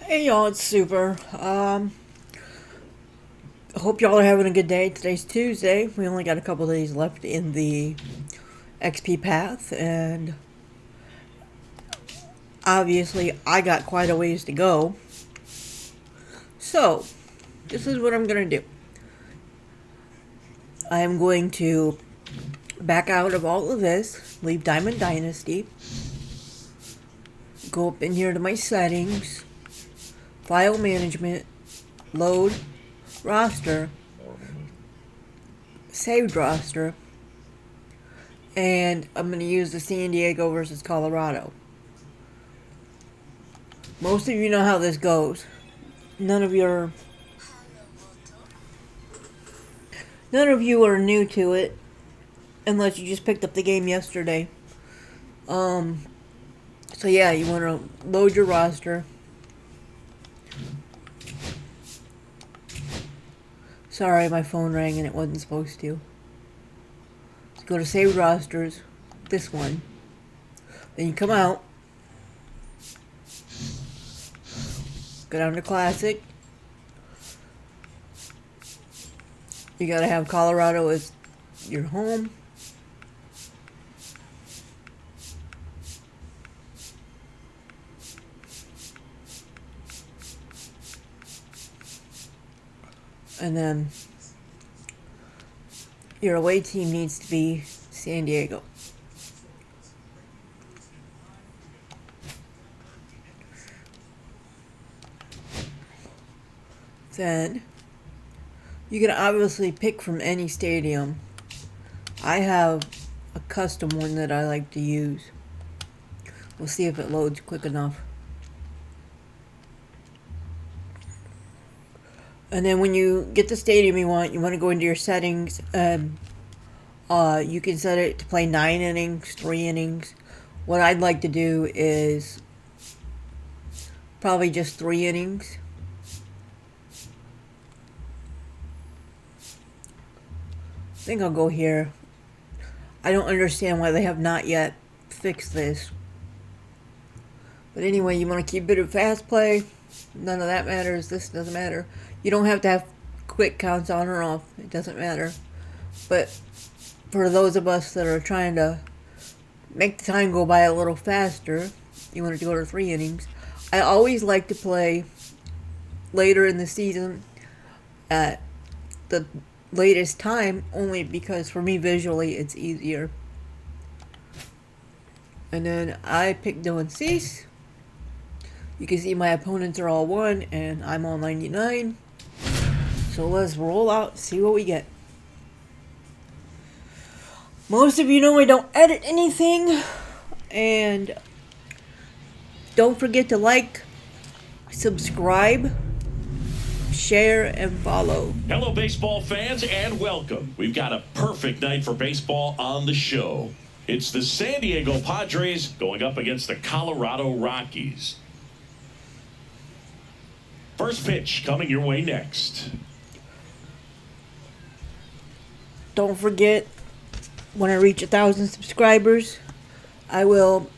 Hey y'all, it's Super. Hope y'all are having a good day. Today's Tuesday. We only got a couple days left in the XP path, and obviously I got quite a ways to go. So, this is what I'm gonna do. I am going to back out of all of this, leave Diamond Dynasty, go up in here to my settings, file management, load roster, saved roster, and I'm going to use the San Diego versus Colorado. Most of you know how this goes. None of you are new to it, unless you just picked up the game yesterday. So yeah, you want to load your roster. Sorry, my phone rang and it wasn't supposed to. So go to Save Rosters, this one. Then you come out. Go down to Classic. You gotta have Colorado as your home. And then your away team needs to be San Diego. Then you can obviously pick from any stadium. I have a custom one that I like to use. We'll see if it loads quick enough. And then when you get the stadium you want to go into your settings. You can set it to play 9 innings, 3 innings. What I'd like to do is probably just 3 innings. I think I'll go here. I don't understand why they have not yet fixed this. But anyway, you want to keep it at fast play. None of that matters. This doesn't matter. You don't have to have quick counts on or off. It doesn't matter. But for those of us that are trying to make the time go by a little faster, you want to go to 3 innings. I always like to play later in the season at the latest time, only because for me visually it's easier. And then I picked Dylan Cease. You can see my opponents are all 1 and I'm all 99. So let's roll out, see what we get. Most of you know I don't edit anything. And don't forget to like, subscribe, share, and follow. Hello, baseball fans, and welcome. We've got a perfect night for baseball on the show. It's the San Diego Padres going up against the Colorado Rockies. First pitch coming your way next. Don't forget, when I reach 1,000 subscribers, I will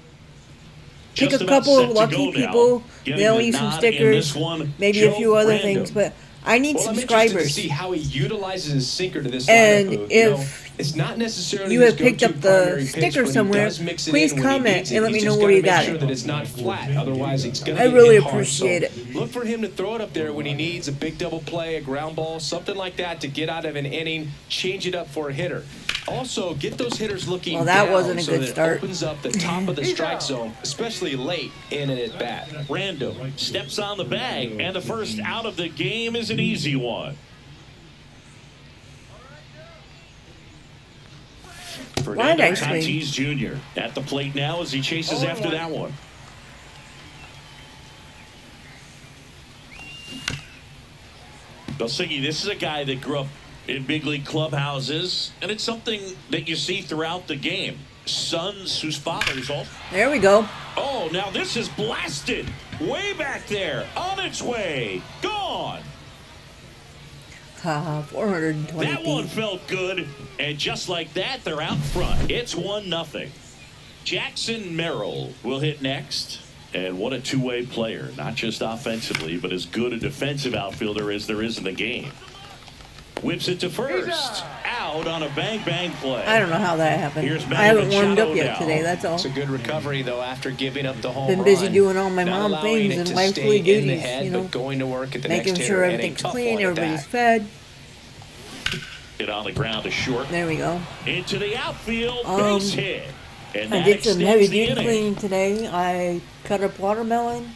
pick a couple of lucky people, mail you some stickers, maybe a few other things, but I need subscribers. I'm interested to see how he utilizes his sinker to this and lineup. if it's not necessarily you have picked up the sticker somewhere, please comment and let me know where you got it. it. That it's not flat, otherwise it's gonna I get really hit hard. appreciate So it. look for him to throw it up there when he needs a big double play, a ground ball, something like that to get out of an inning, change it up for a hitter. Also, get those hitters looking Well, that down wasn't a so good that start. it opens up the top of the strike zone, especially late in an at-bat. Rando steps on the bag, and the first out of the game is an easy one. Fernando Why'd I swing? Tatis Jr. at the plate now as he chases after that one. Belsingi, this is a guy that grew up in big league clubhouses, and it's something that you see throughout the game. Sons whose fathers all. There we go. Oh, now this is blasted. Way back there. On its way. Gone. 420 That one felt good, and just like that, they're out front. It's 1-0. Jackson Merrill will hit next. And what a two-way player, not just offensively, but as good a defensive outfielder as there is in the game. Whips it to first. Out on a bang-bang play. I don't know how that happened. Here's I haven't warmed Machado up yet now. today, that's all. It's a good recovery, though, after giving up the home Been run. busy doing all my Not mom allowing things it and to wifely stay in the duties, head, you know. but going to work at the Making next sure hitter, and a everything's tough clean, one at everybody's that. fed. Hit on the ground to short. There we go. Into the outfield, base hit. And I that did some extends heavy the duty inning. cleaning today. I cut up watermelon,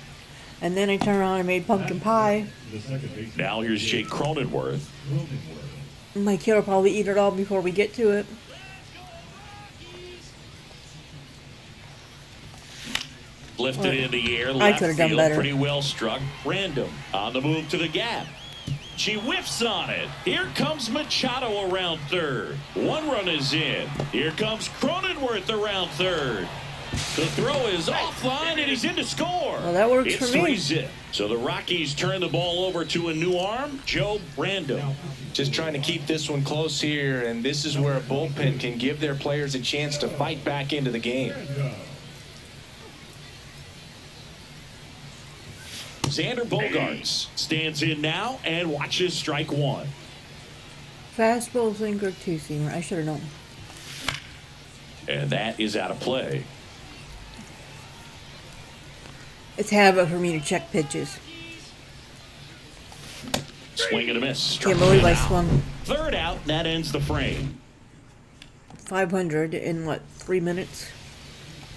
and then I turned around and made pumpkin pie. Now here's Jake Cronenworth. My kid will probably eat it all before we get to it. Lifted in the air, I left could've done field, better. pretty well struck. Random on the move to the gap. She whiffs on it. Here comes Machado around third. One run is in. Here comes Cronenworth around third. The throw is offline, and he's in to score. Well, that works It's for me. 3-zip. So the Rockies turn the ball over to a new arm, Joe Random. Just trying to keep this one close here, and this is where a bullpen can give their players a chance to fight back into the game. Xander Bogaerts stands in now and watches strike one. Fastball, sinker, two-seamer. I should have known. And that is out of play. It's habit for me to check pitches. Swing and a miss. Can't believe I Struck swung out. Third out, and that ends the frame. 500 in, what, 3 minutes?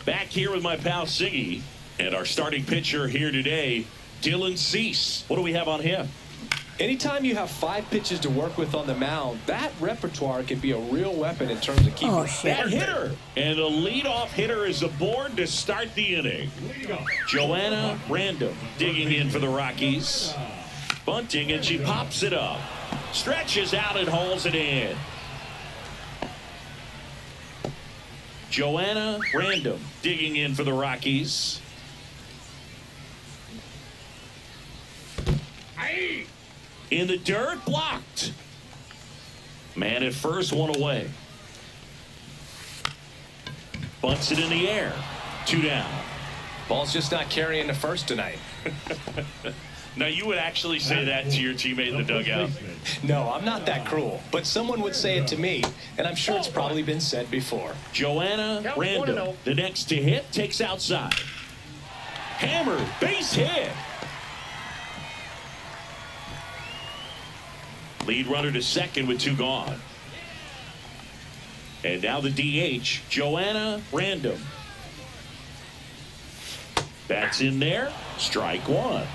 Back here with my pal Siggy and our starting pitcher here today, Dylan Cease. What do we have on him? Anytime you have 5 pitches to work with on the mound, that repertoire can be a real weapon in terms of keeping Oh, shit. That hitter. And the leadoff hitter is aboard to start the inning. Joanna Random digging in for the Rockies. Bunting, and she pops it up. Stretches out and hauls it in. Joanna Random digging in for the Rockies. In the dirt, blocked. Man at first, one away. Bunts it in the air. 2 down. Ball's just not carrying the first tonight. Now, you would actually say that to your teammate in the dugout? No, I'm not that cruel, but someone would say it to me, and I'm sure it's probably been said before. Joanna Random, the next to hit, takes outside. Hammered, base hit. Lead runner to second with 2 gone. And now the DH, Joanna Random. That's in there. Strike one.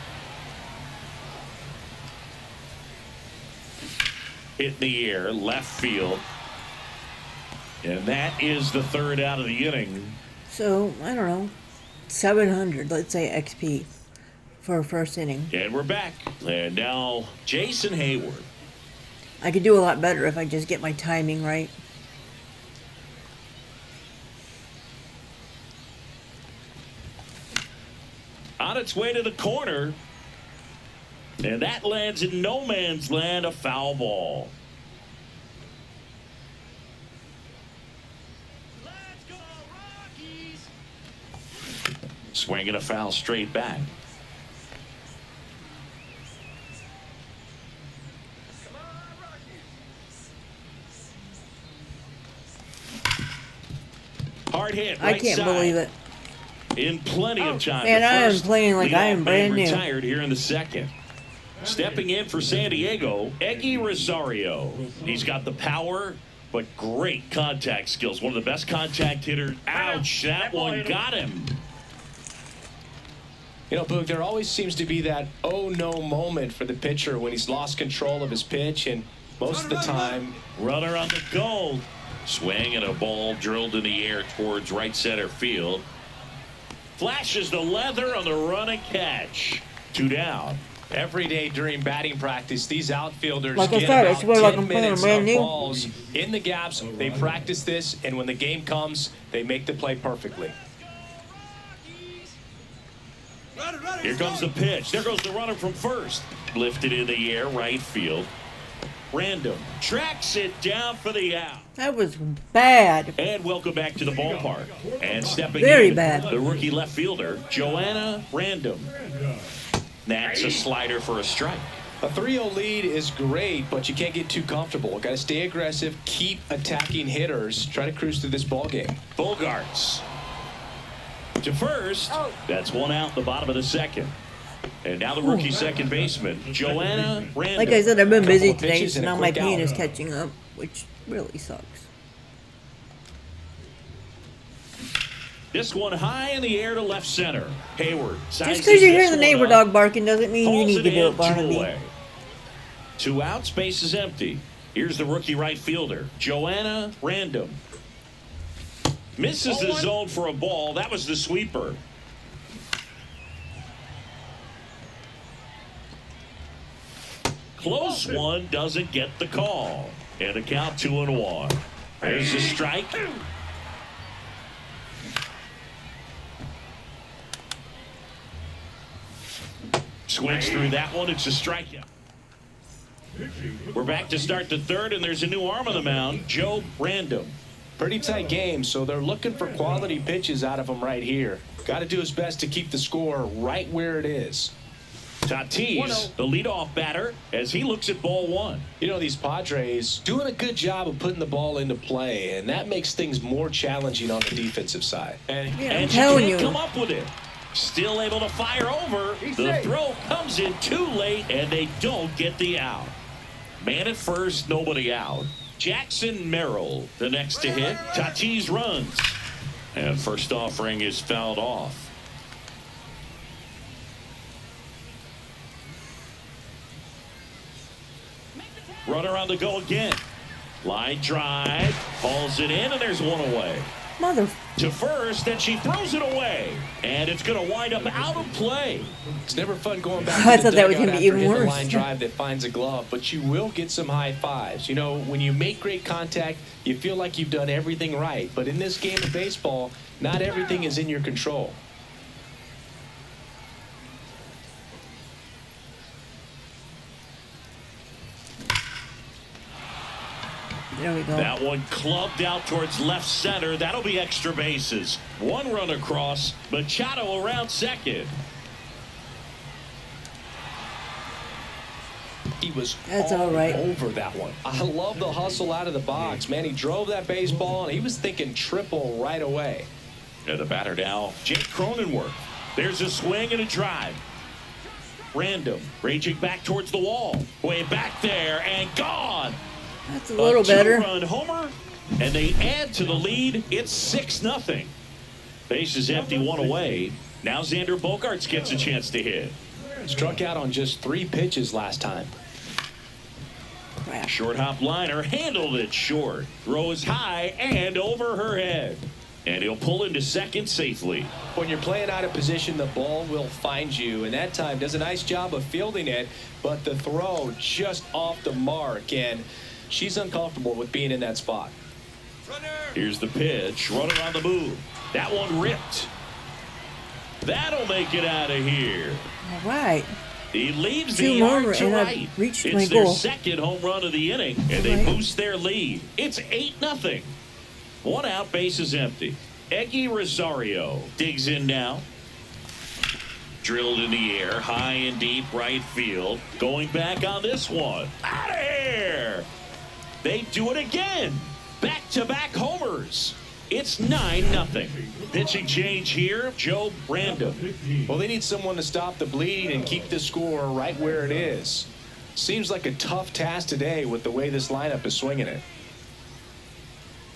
Hit in the air, left field. And that is the third out of the inning. So, I don't know, 700, let's say XP for a first inning. And we're back. And now Jason Hayward. I could do a lot better if I just get my timing right. On its way to the corner. And that lands in no man's land, a foul ball. Let's go, Rockies! Swinging a foul straight back. Come on, Rockies! Hard hit. I Right can't side. believe it. In plenty of time. Man, The I am first playing like I am leadoff brand man new. retired here in the second. Stepping in for San Diego, Eggy Rosario. He's got the power, but great contact skills. One of the best contact hitters. Ouch, that one got him. You know, Boog, there always seems to be that oh no moment for the pitcher when he's lost control of his pitch, and most of the time, Runner on the goal. Swing and a ball drilled in the air towards right center field. Flashes the leather on the run and catch. 2 down. every day during batting practice, these outfielders Like I get said, I about swear like 10 I'm playing minutes brand of new. balls in the gaps. They practice this, and when the game comes, they make the play perfectly. Here comes the pitch. There goes the runner from first. Lifted in the air, right field. Random tracks it down for the out. That was bad. And welcome back to the ballpark. And stepping Very in, bad. the rookie left fielder, Joanna Random. That's a slider for a strike. A 3-0 lead is great, but you can't get too comfortable. Got to stay aggressive, keep attacking hitters, try to cruise through this ball game. Bogarts to first. That's one out in the bottom of the second. And now the rookie second baseman, Joanna Random. Like I said, I've been busy Couple of today, pitches so and a now my quick pain out. is catching up, which really sucks. This one high in the air to left center. Hayward. Just because you hear the neighbor dog barking doesn't mean you need to do it, Barnaby. Away. 2 outs, base is empty. Here's the rookie right fielder, Joanna Random. Misses the zone for a ball. That was the sweeper. Close one, doesn't get the call. And a count 2-1. There's a strike. Swings through that one. It's a strikeout. We're back to start the third, and there's a new arm on the mound, Joe Random. Pretty tight game, so they're looking for quality pitches out of him right here. Got to do his best to keep the score right where it is. Tatis, the leadoff batter, as he looks at ball one. You know, these Padres doing a good job of putting the ball into play, and that makes things more challenging on the defensive side. Yeah, I'm And she telling can't you. come up with it. Still able to fire over. The throw comes in too late, and they don't get the out. Man at first, nobody out. Jackson Merrill, the next to hit. Tatis runs. And first offering is fouled off. Runner on the go again. Line drive. Hauls it in, and there's one away. Mother. To first, and she throws it away. And it's going to wind up out of play. It's never fun going back I to the thought that was dugout gonna be after even hitting a worse. line drive that finds a glove, but you will get some high fives. You know, when you make great contact, you feel like you've done everything right. But in this game of baseball, not everything is in your control. There we go. That one clubbed out towards left center. That'll be extra bases. One run across. Machado around second. He was That's all right. over that one. I love the hustle out of the box. Man, he drove that baseball, and he was thinking triple right away. And the batter now, Jake Cronenworth. There's a swing and a drive. Random. Raging back towards the wall. Way back there and gone. That's a little better. Two-run homer, and they add to the lead. It's 6-0. Base is empty, one away. Now Xander Bogaerts gets a chance to hit. Struck out on just 3 pitches last time. Crap. Short hop liner, handled it short. Throws high and over her head. And he'll pull into second safely. When you're playing out of position, the ball will find you, and that time does a nice job of fielding it, but the throw just off the mark, and she's uncomfortable with being in that spot. Here's the pitch, running on the move. That one ripped. That'll make it out of here. All right. He leaves Two the more, yard to and I've right. reached It's my their goal. second home run of the inning, and they Right. boost their lead. It's 8-0. One out, base is empty. Eggy Rosario digs in now. Drilled in the air, high and deep right field. Going back on this one. Out of here! They do it again. Back-to-back homers. It's 9-0. Pitching change here, Joe Random. Well, they need someone to stop the bleeding and keep the score right where it is. Seems like a tough task today with the way this lineup is swinging it.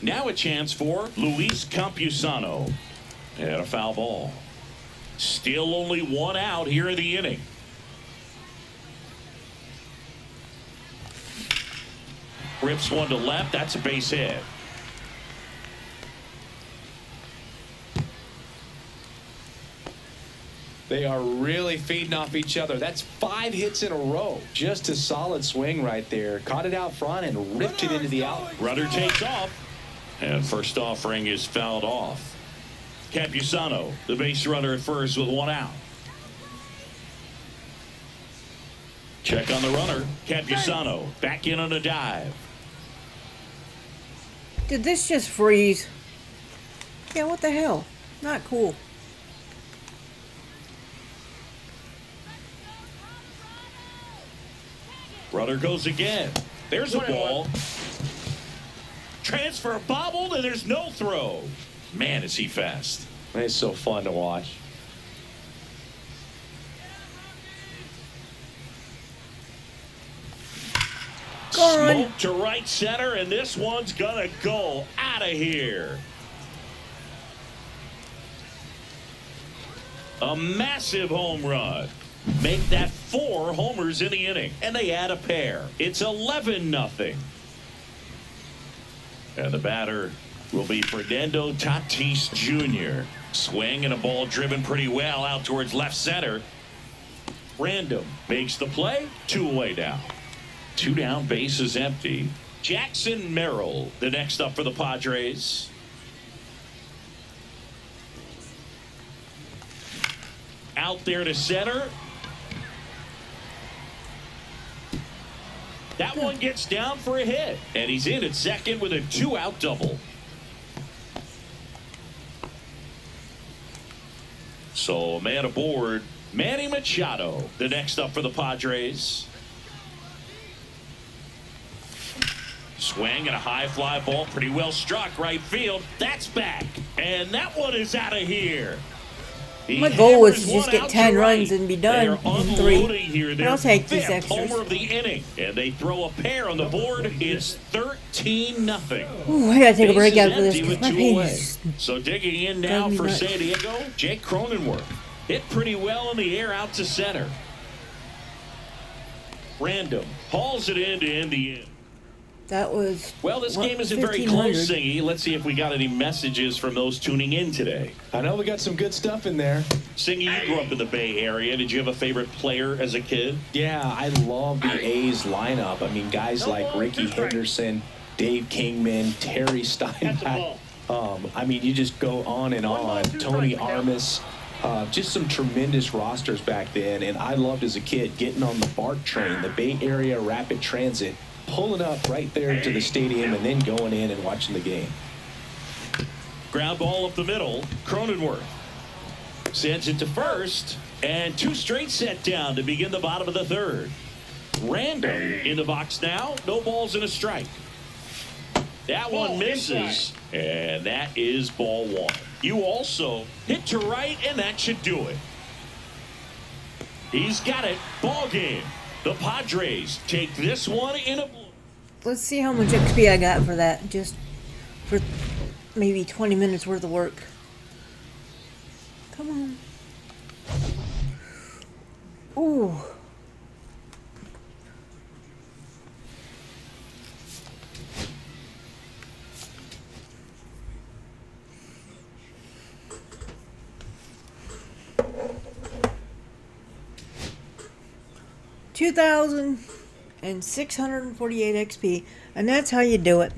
Now a chance for Luis Campusano. And a foul ball. Still only one out here in the inning. Rips one to left. That's a base hit. They are really feeding off each other. That's 5 hits in a row. Just a solid swing right there. Caught it out front and ripped it into the out. Runner takes off. And first offering is fouled off. Campusano, the base runner at first with one out. Check on the runner. Campusano back in on a dive. Did this just freeze? Yeah, what the hell? Not cool. Runner goes again. There's a ball. Transfer bobbled, and there's no throw. Man, is he fast. It's so fun to watch. Gone. Smoke to right center, and this one's gonna go out of here. A massive home run. Make that 4 homers in the inning, and they add a pair. It's 11-0. And the batter will be Fernando Tatis Jr. Swing and a ball driven pretty well out towards left center. Random makes the play. 2 away now. 2 down, base is empty. Jackson Merrill, the next up for the Padres. Out there to center. That one gets down for a hit, and he's in at second with a 2-out double. So, man aboard, Manny Machado, the next up for the Padres. Swing and a high fly ball, pretty well struck right field. That's back, and that one is out of here. My goal was to just get 10 runs and be done in 3. But I'll take these extras. Homer of the inning, and they throw a pair on the board. It's 13-0. Ooh, I gotta take a break after this because my pain is... So digging in now for San Diego, Jake Cronenworth. Hit pretty well in the air out to center. Random hauls it in to end the inning. That was... Well, this game isn't very close, Singy. Let's see if we got any messages from those tuning in today. I know we got some good stuff in there. Singy, you grew up in the Bay Area. Did you have a favorite player as a kid? Yeah, I love the A's lineup. I mean, guys like Ricky Henderson, Dave Kingman, Terry Steinbach. I mean, you just go on and on. Tony Armas. Just some tremendous rosters back then. And I loved as a kid getting on the BART train, the Bay Area Rapid Transit, pulling up right there to the stadium and then going in and watching the game. Ground ball up the middle. Cronenworth sends it to first, and 2 straight set down to begin the bottom of the 3rd. Random in the box now. No balls and a strike. That one misses, and that is ball 1. You also hit to right, and that should do it. He's got it. Ball game. The Padres take this one in a... Let's see how much XP I got for that. Just for maybe 20 minutes worth of work. Come on. Ooh. $2,648 XP, and that's how you do it.